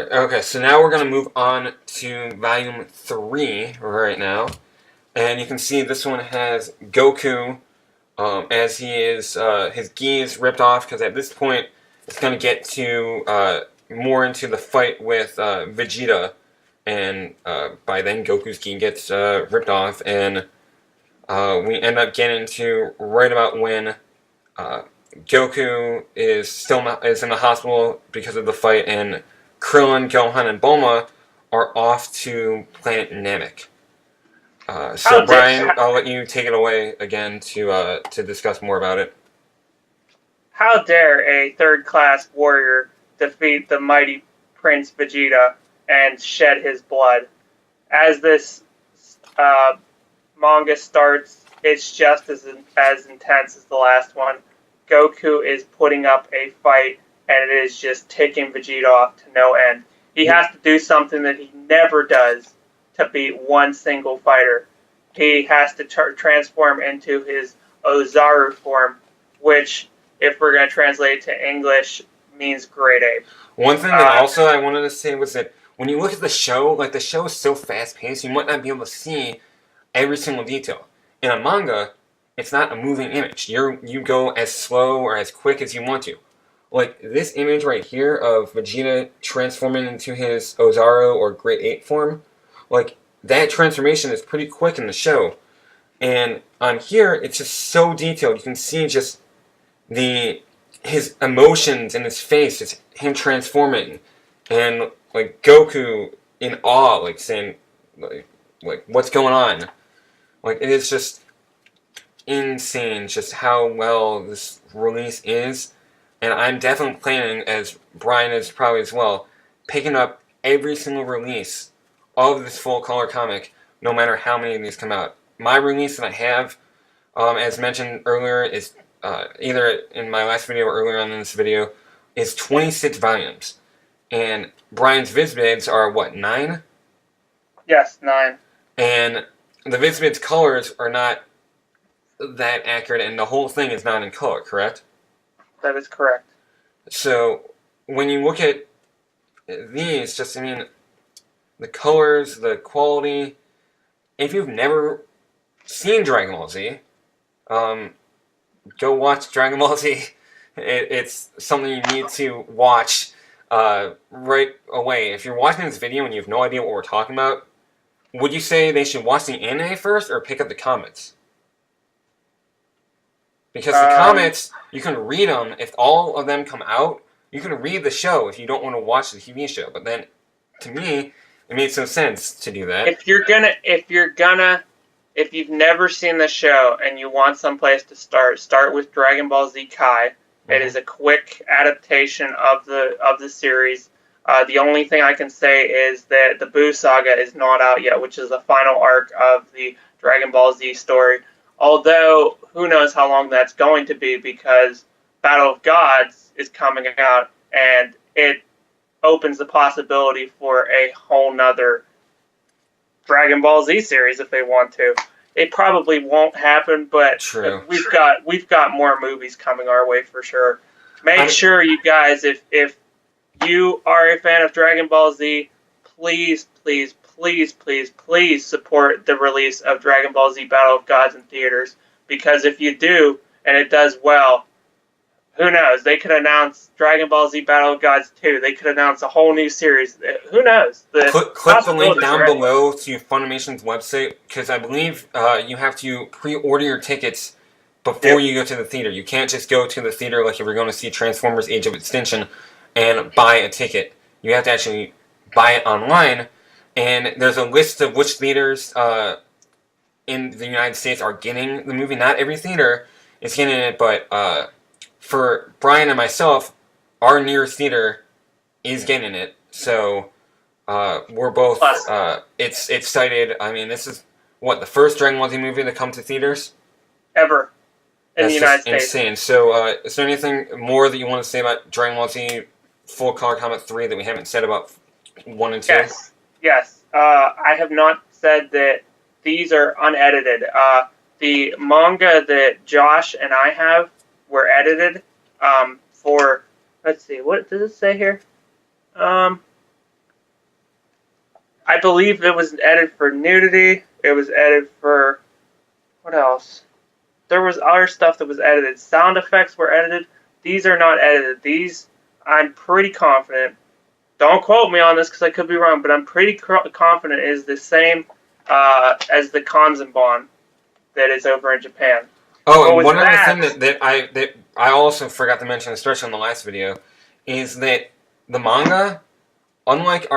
Alright, okay, so now we're going to move on to Volume 3 right now. And you can see this one has Goku as he is, his gi is ripped off, because at this point it's going to get to more into the fight with Vegeta. And by then Goku's gi gets ripped off, and we end up getting to right about when Goku is in the hospital because of the fight, and Krillin, Gohan, and Bulma are off to planet Namek. So Brian, I'll let you take it away again to discuss more about it. How dare a third-class warrior defeat the mighty Prince Vegeta and shed his blood? As this manga starts, it's just as intense as the last one. Goku is putting up a fight, and it is just ticking Vegeta off to no end. He has to do something that he never does to beat one single fighter. He has to transform into his Ozaru form, which, if we're going to translate it to English, means great ape. One thing that also I wanted to say was that when you look at the show, like, the show is so fast-paced, you might not be able to see every single detail. In a manga, it's not a moving image. You go as slow or as quick as you want to. Like, this image right here of Vegeta transforming into his Ozaru or Great Ape form, like, that transformation is pretty quick in the show. And on here, it's just so detailed. You can see just his emotions in his face, just him transforming. And, like, Goku in awe, like, saying, like, what's going on? Like, it is just insane just how well this release is. And I'm definitely planning, as Brian is probably as well, picking up every single release of this full color comic, no matter how many of these come out. My release that I have, as mentioned earlier, is either in my last video or earlier on in this video, is 26 volumes. And Brian's VizBids are, what, 9? Yes, 9. And the VizBids colors are not that accurate, and the whole thing is not in color, correct? That is correct. So, when you look at these, just, I mean, the colors, the quality, if you've never seen Dragon Ball Z, go watch Dragon Ball Z. It's something you need to watch right away. If you're watching this video and you have no idea what we're talking about, would you say they should watch the anime first or pick up the comics? Because the comics, you can read them. If all of them come out, you can read the show if you don't want to watch the TV show. But then, to me, it made some sense to do that. If you've never seen the show and you want someplace to start with Dragon Ball Z Kai. Mm-hmm. It is a quick adaptation of the series. The only thing I can say is that the Buu Saga is not out yet, which is the final arc of the Dragon Ball Z story. Although, who knows how long that's going to be, because Battle of Gods is coming out, and it opens the possibility for a whole nother Dragon Ball Z series if they want to. It probably won't happen, but True. we've got more movies coming our way for sure. Make sure you guys, if you are a fan of Dragon Ball Z, please support the release of Dragon Ball Z Battle of Gods in theaters. Because if you do, and it does well, who knows? They could announce Dragon Ball Z Battle of Gods 2. They could announce a whole new series. Who knows? Click the link down below to Funimation's website, because I believe you have to pre-order your tickets before you go to the theater. You can't just go to the theater like if you're going to see Transformers Age of Extinction and buy a ticket. You have to actually buy it online. And there's a list of which theaters in the United States are getting the movie. Not every theater is getting it, but for Brian and myself, our nearest theater is getting it. So we're both it's excited. I mean, this is, what, the first Dragon Ball Z movie to come to theaters? Ever. In the United States. Insane. So is there anything more that you want to say about Dragon Ball Z Full Color Comic 3 that we haven't said about 1 and 2? Yes. I have not said that these are unedited. The manga that Josh and I have were edited for, let's see, what does it say here? I believe it was edited for nudity. It was edited for what else? There was other stuff that was edited. Sound effects were edited. These are not edited. These, I'm pretty confident. Don't quote me on this because I could be wrong, but I'm pretty confident is the same as the Kanzenban that is over in Japan. Oh, and one other thing that I also forgot to mention, especially in the last video, is that the manga, unlike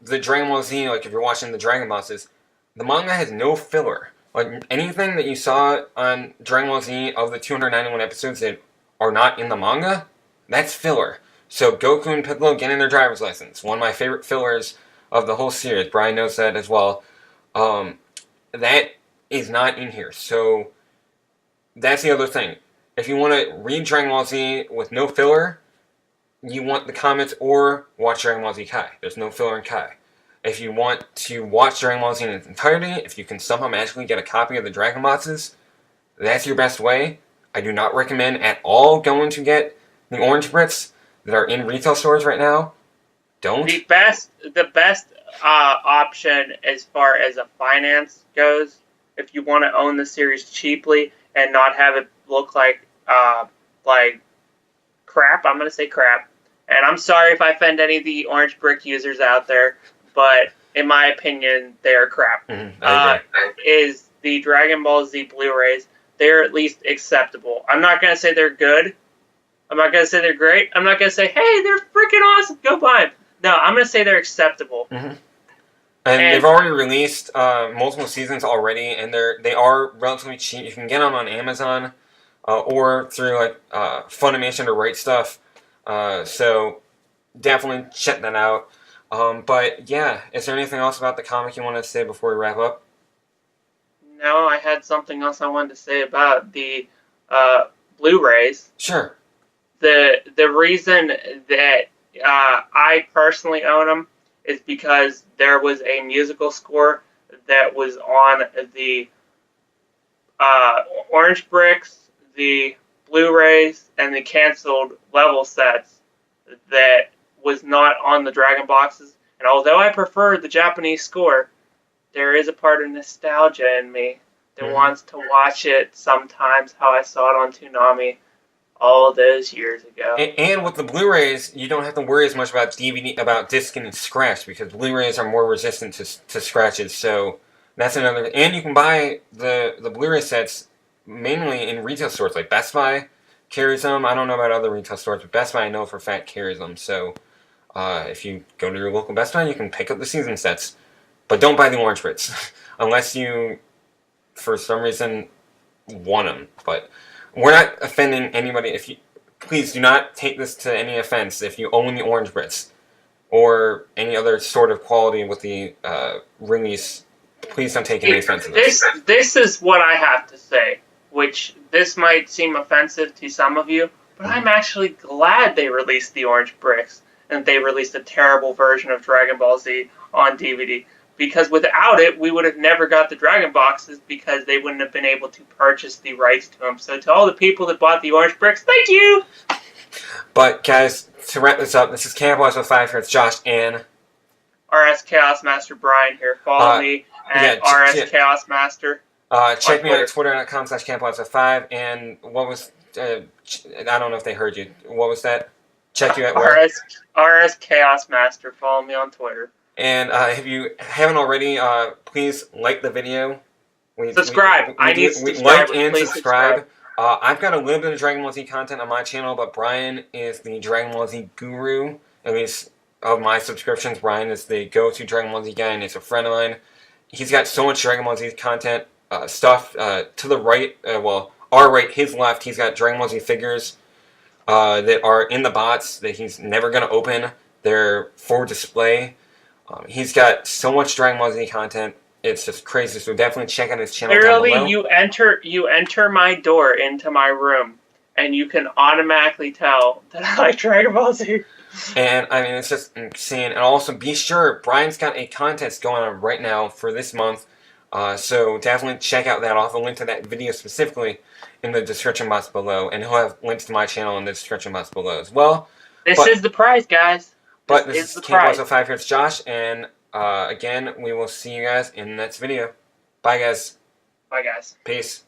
the Dragon Ball Z, like if you're watching the Dragon Bosses, the manga has no filler. Like anything that you saw on Dragon Ball Z of the 291 episodes that are not in the manga, that's filler. So Goku and Piccolo getting their driver's license, one of my favorite fillers of the whole series. Brian knows that as well. That is not in here. So that's the other thing. If you want to read Dragon Ball Z with no filler, you want the comics or watch Dragon Ball Z Kai. There's no filler in Kai. If you want to watch Dragon Ball Z in its entirety, if you can somehow magically get a copy of the Dragon Bosses, that's your best way. I do not recommend at all going to get the Orange Brits that are in retail stores right now. Don't. The best option as far as a finance goes, if you want to own the series cheaply and not have it look like crap, I'm going to say crap. And I'm sorry if I offend any of the Orange Brick users out there, but in my opinion, they are crap. Is the Dragon Ball Z Blu-rays. They're at least acceptable. I'm not going to say they're good. I'm not going to say they're great. I'm not going to say, hey, they're freaking awesome. Go buy them. No, I'm going to say they're acceptable. And they've already released multiple seasons already, and they are relatively cheap. You can get them on Amazon or through like Funimation or Right Stuff. So definitely check that out. But yeah, is there anything else about the comic you want to say before we wrap up? No, I had something else I wanted to say about the Blu-rays. Sure. The reason that I personally own them is because there was a musical score that was on the Orange Bricks, the Blu-rays, and the canceled level sets that was not on the Dragon Boxes. And although I prefer the Japanese score, there is a part of nostalgia in me that wants to watch it sometimes how I saw it on Toonami all those years ago. And with the Blu-rays, you don't have to worry as much about about disc getting scratched, because Blu-rays are more resistant to scratches. So that's another. And you can buy the Blu-ray sets mainly in retail stores, like Best Buy carries them. I don't know about other retail stores, but Best Buy I know for a fact carries them. So if you go to your local Best Buy, you can pick up the season sets. But don't buy the Orange Brits unless you, for some reason, want them. But we're not offending anybody. Please do not take this to any offense if you own the Orange Brits or any other sort of quality with the release. Please don't take any offense to this. This is what I have to say, which this might seem offensive to some of you, but I'm actually glad they released the Orange Bricks and they released a terrible version of Dragon Ball Z on DVD. Because without it, we would have never got the Dragon Boxes because they wouldn't have been able to purchase the rights to them. So to all the people that bought the Orange Bricks, thank you! But guys, to wrap this up, this is Camp Watch with 5 here. It's Josh and RS Chaos Master Brian here. Follow me at RS Chaos Master. Check me out at twitter.com/CampWatch5. And what was... I don't know if they heard you. What was that? Check you at where? RS Chaos Master. Follow me on Twitter. And if you haven't already, please like the video. Subscribe. I need subscribers. Like and subscribe. I've got a little bit of Dragon Ball Z content on my channel, but Brian is the Dragon Ball Z guru. At least of my subscriptions, Brian is the go-to Dragon Ball Z guy, and he's a friend of mine. He's got so much Dragon Ball Z content stuff. To the right, our right, his left, he's got Dragon Ball Z figures that are in the box that he's never going to open. They're for display. He's got so much Dragon Ball Z content. It's just crazy. So definitely check out his channel down below. You enter my door into my room, and you can automatically tell that I like Dragon Ball Z. And I mean, it's just insane. And also, be sure Brian's got a contest going on right now for this month. So definitely check out that. I'll have a link to that video specifically in the description box below, and he'll have links to my channel in the description box below as well. This is the prize, guys. But this is Camp Watch 5 here. It's Josh, and Again, we will see you guys in the next video. Bye, guys. Bye, guys. Peace.